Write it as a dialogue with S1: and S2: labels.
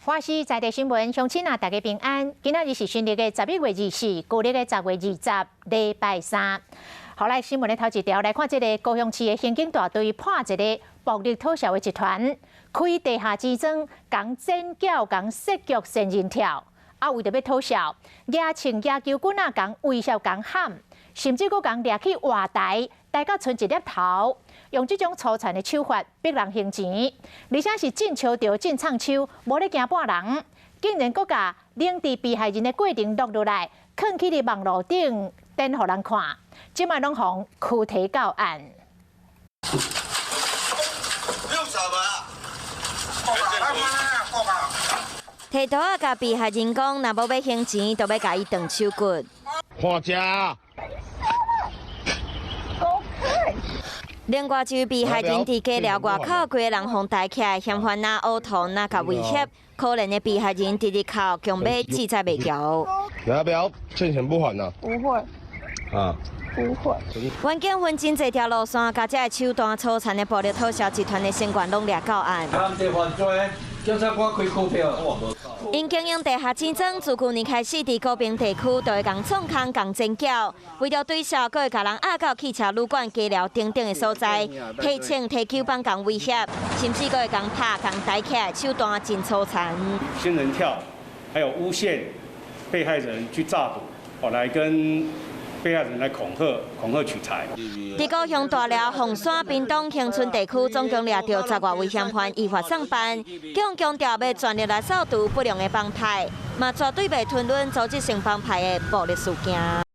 S1: 华视在地新闻，乡亲啊，大家平安。今仔日是新历的11月24，旧历的10月20，礼拜三。后来新闻的头一条来看，这个高雄市的刑警大队破一个暴力讨小的集团，开地下之庄，共剪脚、共设局、仙人跳，啊，为着要讨小，野青野球棍啊，共威胁、共喊，甚至佫共掠去话台，带到剩一粒头。 用这种粗残的手法逼人还钱，而且是进球着进唱手，无咧惊半人，竟然佫甲领地被害人的过程录落来，藏起伫网络顶，等互人看。即卖拢互躯体到案。
S2: 剃头啊，甲被害人讲，若无要还钱，就要甲伊断手骨。
S3: 看这。
S2: 另外，就被害人伫家寮外口，几个人互抬起来，嫌犯呐、恶徒呐，甲威胁。可怜的被害人伫日口强要记载袂牢。
S3: 你要不要欠钱不还呢？
S4: 不会。
S3: 啊。
S4: 不会。
S2: 案件分真侪条路线，甲这手段粗残的暴力讨小集团的成员拢掠到案。
S5: 警察官开股票，
S2: 因经营地下之庄，自去年开始伫高屏地区就会共创空、共尖叫，为了对小，阁会甲人押到汽车旅馆、家寮等等的所在，提枪、提球棒共威胁，甚至阁会共拍、共抬起来，手段真粗残。
S6: 仙人跳，还有诬陷被害人去诈赌，来跟被害人来恐吓取财。
S2: 伫高雄大寮、凤山、屏东、恒春地区，总共掠到10外位嫌犯依法送办。警强调要全力来扫除不良的帮派，嘛绝对袂吞忍组织性帮派的暴力事件。